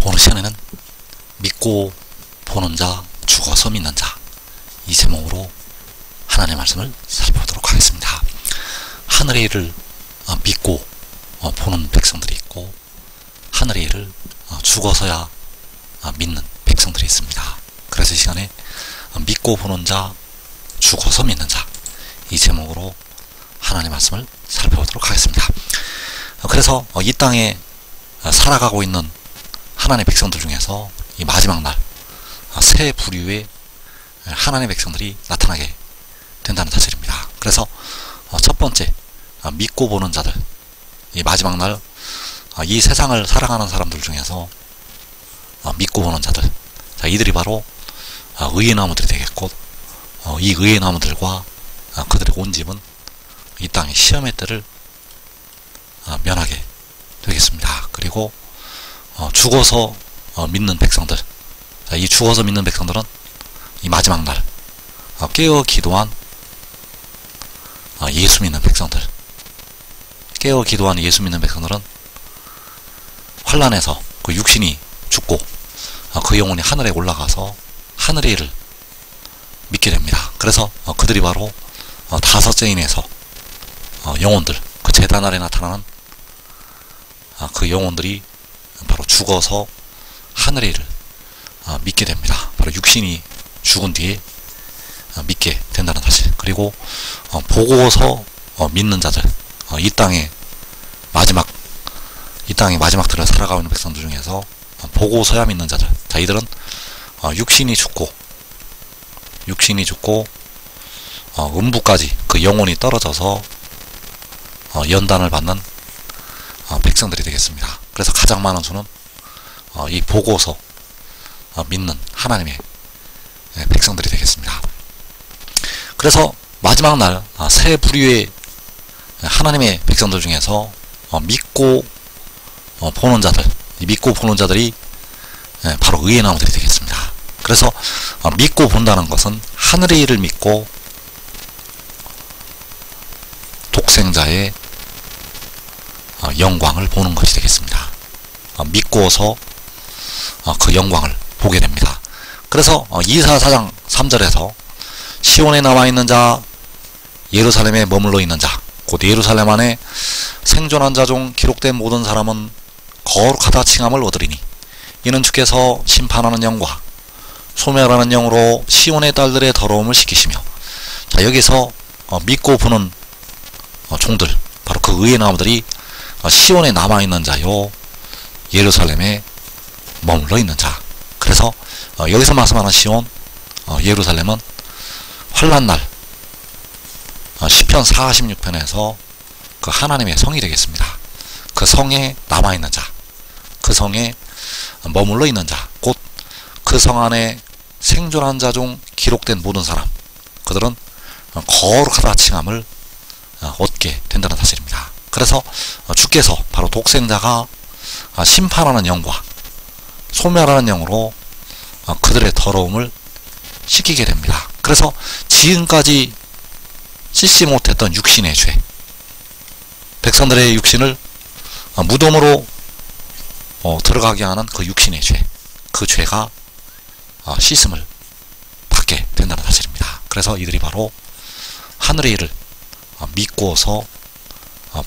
오늘 시간에는 믿고 보는 자, 죽어서 믿는 자, 이 제목으로 하나님의 말씀을 살펴보도록 하겠습니다. 하늘의 일을 믿고 보는 백성들이 있고, 하늘의 일을 죽어서야 믿는 백성들이 있습니다. 그래서 이 시간에 믿고 보는 자, 죽어서 믿는 자, 이 제목으로 하나님의 말씀을 살펴보도록 하겠습니다. 그래서 이 땅에 살아가고 있는 하나님의 백성들 중에서 이 마지막 날 세 부류의 하나님의 백성들이 나타나게 된다는 사실입니다. 그래서 첫 번째, 믿고 보는 자들, 이 마지막 날 이 세상을 살아가는 사람들 중에서 믿고 보는 자들, 자, 이들이 바로 의의 나무들이 되겠고, 이 의의 나무들과 그들의 온 집은 이 땅의 시험의 때를 면하게 되겠습니다. 그리고 죽어서 믿는 백성들, 자, 이 죽어서 믿는 백성들은 이 마지막 날 깨어 기도한 예수 믿는 백성들, 깨어 기도한 예수 믿는 백성들은 환란에서 그 육신이 죽고 그 영혼이 하늘에 올라가서 하늘의 일을 믿게 됩니다. 그래서 그들이 바로 다섯째 인에서 영혼들, 그 제단 아래 나타나는 그 영혼들이 바로 죽어서 하늘의 일을 믿게 됩니다. 바로 육신이 죽은 뒤에 믿게 된다는 사실. 그리고 보고서 믿는 자들, 이 땅의 마지막들을 살아가고 있는 백성들 중에서 보고서야 믿는 자들, 자, 이들은 육신이 죽고 음부까지 그 영혼이 떨어져서 연단을 받는 백성들이 되겠습니다. 그래서 가장 많은 수는 이 보고서 믿는 하나님의 백성들이 되겠습니다. 그래서 마지막 날 세 부류의 하나님의 백성들 중에서 믿고 보는 자들, 이 믿고 보는 자들이 바로 의의 나무들이 되겠습니다. 그래서 믿고 본다는 것은 하늘의 일을 믿고 독생자의 영광을 보는 것이 되겠습니다. 믿고서 그 영광을 보게 됩니다. 그래서 이사야 4장 3절에서 시온에 남아있는 자, 예루살렘에 머물러 있는 자, 곧 예루살렘 안에 생존한 자 중 기록된 모든 사람은 거룩하다 칭함을 얻으리니 이는 주께서 심판하는 영과 소멸하는 영으로 시온의 딸들의 더러움을 씻기시며, 자, 여기서 믿고 보는 종들, 바로 그 의의 나무들이 시온에 남아있는 자요, 예루살렘에 머물러 있는 자. 그래서 여기서 말씀하는 시온, 예루살렘은 환란날 시편 46편에서 그 하나님의 성이 되겠습니다. 그 성에 남아있는 자, 그 성에 머물러 있는 자, 곧 그 성 안에 생존한 자 중 기록된 모든 사람, 그들은 거룩하다 칭함을 얻게 된다는 사실입니다. 그래서 주께서 바로 독생자가 심판하는 영과 소멸하는 영으로 그들의 더러움을 씻기게 됩니다. 그래서 지금까지 씻지 못했던 육신의 죄, 백성들의 육신을 무덤으로 들어가게 하는 그 육신의 죄, 그 죄가 씻음을 받게 된다는 사실입니다. 그래서 이들이 바로 하늘의 일을 믿고서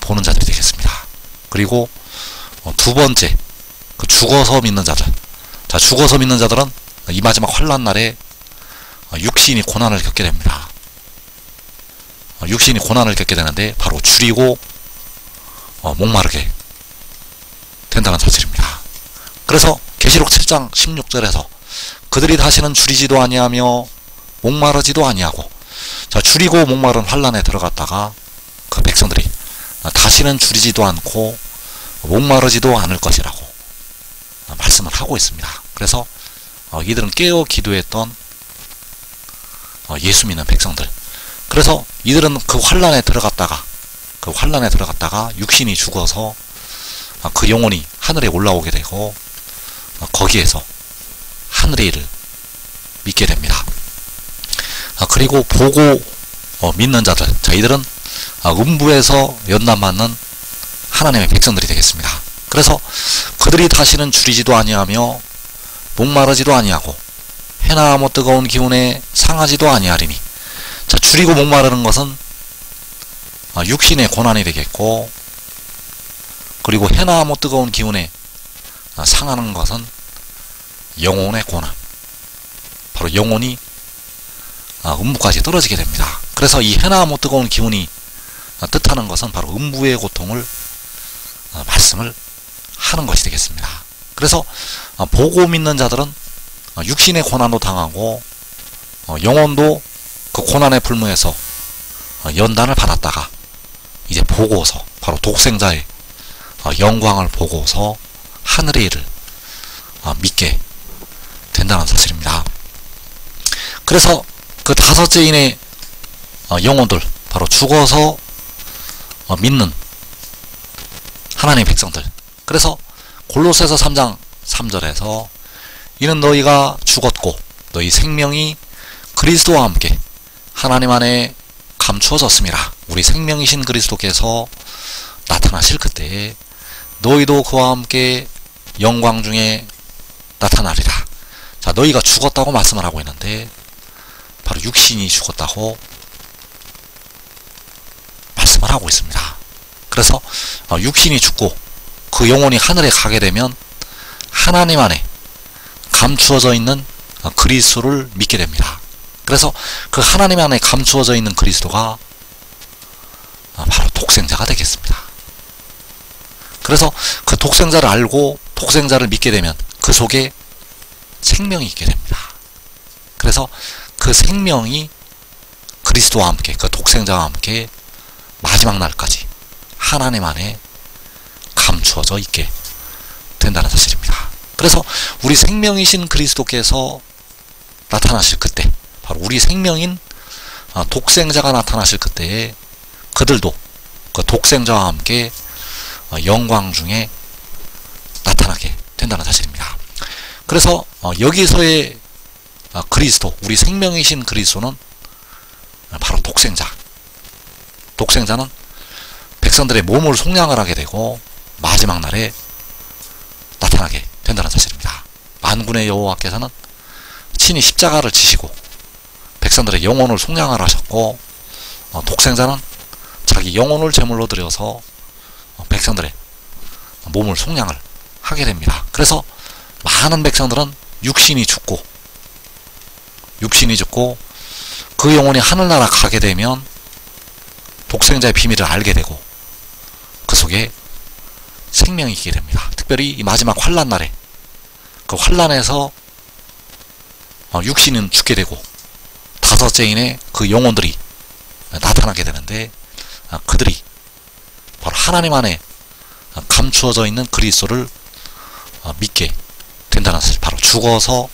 보는 자들이 되겠습니다. 그리고 두 번째, 그 죽어서 믿는 자들, 자, 죽어서 믿는 자들은 이 마지막 환란 날에 육신이 고난을 겪게 됩니다. 육신이 고난을 겪게 되는데 바로 줄이고 목마르게 된다는 사실입니다. 그래서 계시록 7장 16절에서 그들이 다시는 줄이지도 아니하며 목마르지도 아니하고, 자, 줄이고 목마른 환란에 들어갔다가 그 백성들이 다시는 줄이지도 않고 목마르지도 않을 것이라고 말씀을 하고 있습니다. 그래서 이들은 깨어 기도했던 예수 믿는 백성들, 그래서 이들은 그 환란에 들어갔다가 육신이 죽어서 그 영혼이 하늘에 올라오게 되고 거기에서 하늘의 일을 믿게 됩니다. 그리고 보고 믿는 자들, 자, 이들은 음부에서 연단받는 하나님의 백성들이 되겠습니다. 그래서 그들이 다시는 줄이지도 아니하며 목마르지도 아니하고 해나 뭐 뜨거운 기운에 상하지도 아니하리니. 자, 줄이고 목마르는 것은 육신의 고난이 되겠고, 그리고 해나 뭐 뜨거운 기운에 상하는 것은 영혼의 고난, 바로 영혼이 음부까지 떨어지게 됩니다. 그래서 이 해나 뭐 뜨거운 기운이 뜻하는 것은 바로 음부의 고통을 말씀을 하는 것이 되겠습니다. 그래서 보고 믿는 자들은 육신의 고난도 당하고 영혼도 그 고난의 불무에서 연단을 받았다가 이제 보고서 바로 독생자의 영광을 보고서 하늘의 일을 믿게 된다는 사실입니다. 그래서 그 다섯째인의 영혼들, 바로 죽어서 믿는 하나님의 백성들. 그래서 골로새서 3장 3절에서 이는 너희가 죽었고 너희 생명이 그리스도와 함께 하나님 안에 감추어졌음이라. 우리 생명이신 그리스도께서 나타나실 그때에 너희도 그와 함께 영광 중에 나타나리라. 자, 너희가 죽었다고 말씀을 하고 있는데 바로 육신이 죽었다고 말씀을 하고 있습니다. 그래서 육신이 죽고 그 영혼이 하늘에 가게 되면 하나님 안에 감추어져 있는 그리스도를 믿게 됩니다. 그래서 그 하나님 안에 감추어져 있는 그리스도가 바로 독생자가 되겠습니다. 그래서 그 독생자를 알고 독생자를 믿게 되면 그 속에 생명이 있게 됩니다. 그래서 그 생명이 그리스도와 함께, 그 독생자와 함께 마지막 날까지 하나님 안에 감추어져 있게 된다는 사실입니다. 그래서 우리 생명이신 그리스도께서 나타나실 그때, 바로 우리 생명인 독생자가 나타나실 그때에 그들도 그 독생자와 함께 영광 중에 나타나게 된다는 사실입니다. 그래서 여기서의 그리스도, 우리 생명이신 그리스도는 바로 독생자. 독생자는 백성들의 몸을 속량을 하게 되고 마지막 날에 나타나게 된다는 사실입니다. 만군의 여호와께서는 친히 십자가를 지시고 백성들의 영혼을 속량을 하셨고, 독생자는 자기 영혼을 제물로 드려서 백성들의 몸을 속량을 하게 됩니다. 그래서 많은 백성들은 육신이 죽고 그 영혼이 하늘나라 가게 되면 독생자의 비밀을 알게 되고 그 속에 생명이 있게 됩니다. 특별히 이 마지막 환란 날에 그 환란에서 육신은 죽게 되고 다섯째인의 그 영혼들이 나타나게 되는데 그들이 바로 하나님 안에 감추어져 있는 그리스도를 믿게 된다는 사실, 바로 죽어서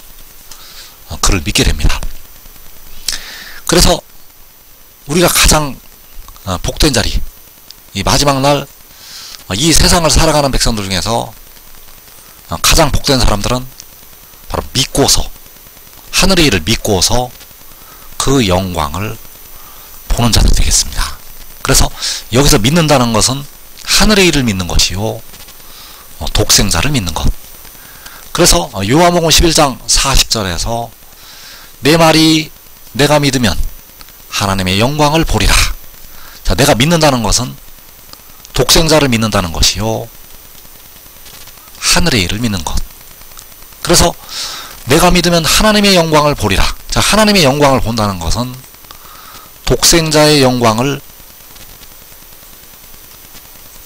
그를 믿게 됩니다. 그래서 우리가 가장 복된 자리, 이 마지막 날 이 세상을 살아가는 백성들 중에서 가장 복된 사람들은 바로 믿고서, 하늘의 일을 믿고서 그 영광을 보는 자들 되겠습니다. 그래서 여기서 믿는다는 것은 하늘의 일을 믿는 것이요, 독생자를 믿는 것. 그래서 요한복음 11장 40절에서 내 말이 내가 믿으면 하나님의 영광을 보리라. 자, 내가 믿는다는 것은 독생자를 믿는다는 것이요, 하늘의 일을 믿는 것. 그래서 내가 믿으면 하나님의 영광을 보리라. 자, 하나님의 영광을 본다는 것은 독생자의 영광을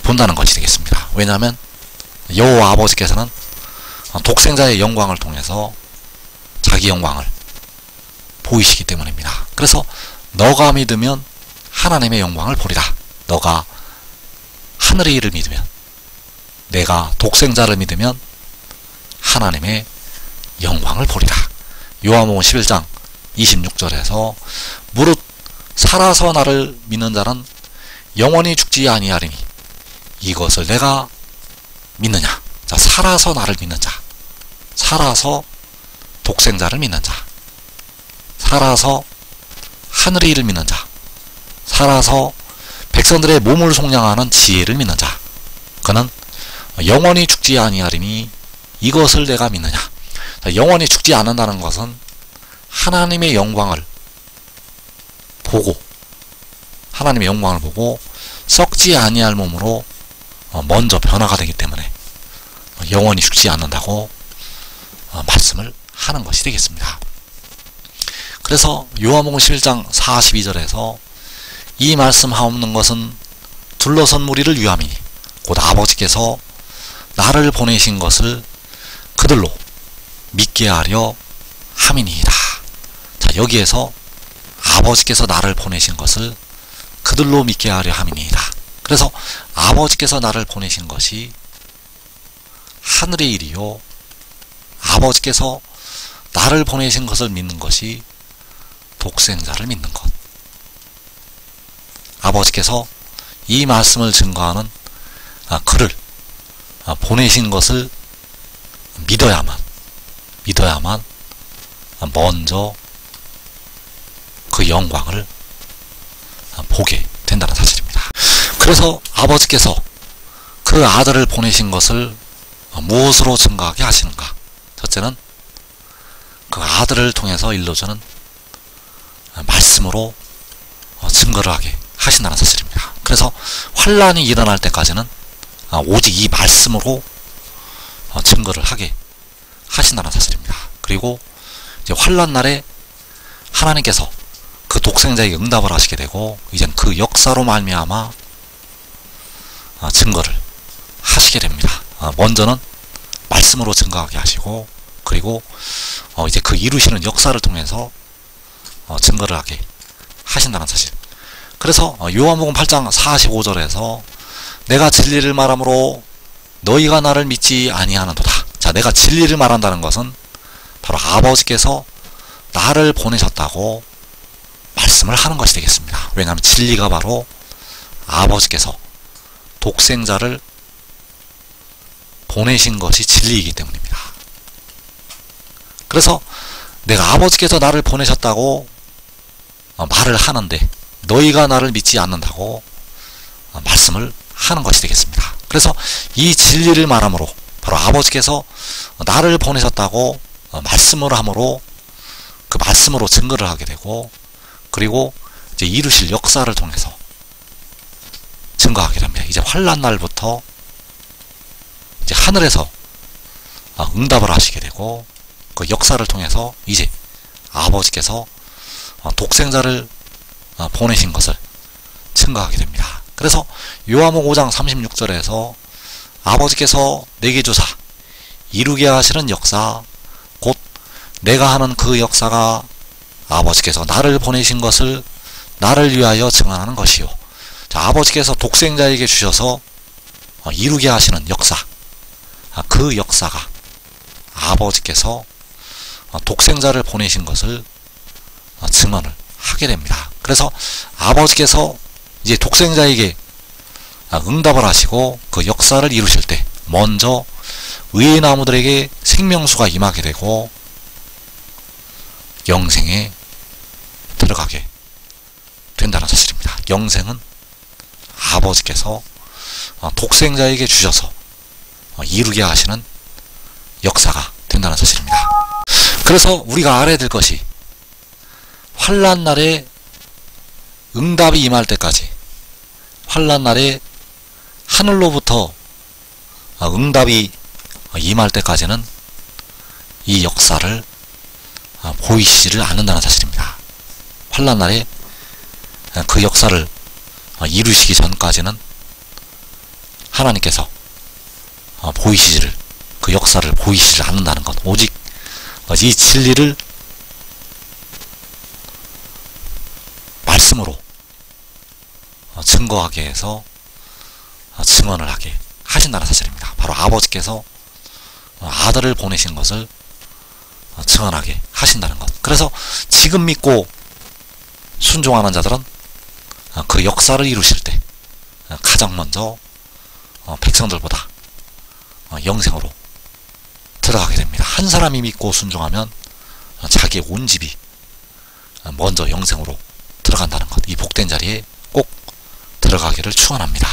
본다는 것이 되겠습니다. 왜냐하면 여호와 아버지께서는 독생자의 영광을 통해서 자기 영광을 보이시기 때문입니다. 그래서 너가 믿으면 하나님의 영광을 보리라. 너가 하늘의 일을 믿으면, 내가 독생자를 믿으면 하나님의 영광을 보리라. 요한복음 11장 26절에서 무릇 살아서 나를 믿는 자는 영원히 죽지 아니하리니 이것을 내가 믿느냐. 자, 살아서 나를 믿는 자, 살아서 독생자를 믿는 자, 살아서 하늘의 일을 믿는 자, 살아서 백성들의 몸을 속량하는 지혜를 믿는 자, 그는 영원히 죽지 아니하리니 이것을 내가 믿느냐. 영원히 죽지 않는다는 것은 하나님의 영광을 보고, 하나님의 영광을 보고 썩지 아니할 몸으로 먼저 변화가 되기 때문에 영원히 죽지 않는다고 말씀을 하는 것이 되겠습니다. 그래서 요한복음 11장 42절에서 이 말씀하옵는 것은 둘러선 무리를 위함이니 곧 아버지께서 나를 보내신 것을 그들로 믿게 하려 함이니이다. 자, 여기에서 아버지께서 나를 보내신 것을 그들로 믿게 하려 함이니이다. 그래서 아버지께서 나를 보내신 것이 하늘의 일이요, 아버지께서 나를 보내신 것을 믿는 것이 독생자를 믿는 것. 아버지께서 이 말씀을 증거하는 그를 보내신 것을 믿어야만 먼저 그 영광을 보게 된다는 사실입니다. 그래서 아버지께서 그 아들을 보내신 것을 무엇으로 증거하게 하시는가? 첫째는 그 아들을 통해서 일러주는 말씀으로 증거를 하게 하신다는 사실입니다. 그래서 환란이 일어날 때까지는 오직 이 말씀으로 증거를 하게 하신다는 사실입니다. 그리고 이제 환란 날에 하나님께서 그 독생자에게 응답을 하시게 되고, 이젠 그 역사로 말미암아 증거를 하시게 됩니다. 먼저는 말씀으로 증거하게 하시고, 그리고 이제 그 이루시는 역사를 통해서 증거를 하게 하신다는 사실. 그래서 요한복음 8장 45절에서 내가 진리를 말함으로 너희가 나를 믿지 아니하는도다. 자, 내가 진리를 말한다는 것은 바로 아버지께서 나를 보내셨다고 말씀을 하는 것이 되겠습니다. 왜냐하면 진리가 바로 아버지께서 독생자를 보내신 것이 진리이기 때문입니다. 그래서 내가 아버지께서 나를 보내셨다고 말을 하는데 너희가 나를 믿지 않는다고 말씀을 하는 것이 되겠습니다. 그래서 이 진리를 말함으로 바로 아버지께서 나를 보내셨다고 말씀을 함으로 그 말씀으로 증거를 하게 되고, 그리고 이제 이루실 역사를 통해서 증거하게 됩니다. 이제 환란 날부터 이제 하늘에서 응답을 하시게 되고, 그 역사를 통해서 이제 아버지께서 독생자를 보내신 것을 증거하게 됩니다. 그래서 요한복음 5장 36절에서 아버지께서 내게 주사 이루게 하시는 역사, 곧 내가 하는 그 역사가 아버지께서 나를 보내신 것을 나를 위하여 증언하는 것이요. 자, 아버지께서 독생자에게 주셔서 이루게 하시는 역사, 그 역사가 아버지께서 독생자를 보내신 것을 증언을 하게 됩니다. 그래서 아버지께서 이제 독생자에게 응답을 하시고 그 역사를 이루실 때 먼저 의의 나무들에게 생명수가 임하게 되고 영생에 들어가게 된다는 사실입니다. 영생은 아버지께서 독생자에게 주셔서 이루게 하시는 역사가 된다는 사실입니다. 그래서 우리가 알아야 될 것이 환란 날에 응답이 임할 때까지, 환란 날에 하늘로부터 응답이 임할 때까지는 이 역사를 보이시지를 않는다는 사실입니다. 환란 날에 그 역사를 이루시기 전까지는 하나님께서 보이시지를, 그 역사를 보이시지를 않는다는 것, 오직 이 진리를 말씀으로 증거하게 해서 증언을 하게 하신다는 사실입니다. 바로 아버지께서 아들을 보내신 것을 증언하게 하신다는 것. 그래서 지금 믿고 순종하는 자들은 그 역사를 이루실 때 가장 먼저 백성들보다 영생으로 들어가게 됩니다. 한 사람이 믿고 순종하면 자기의 온 집이 먼저 영생으로 들어간다는 것, 이 복된 자리에 꼭 들어가기를 축원합니다.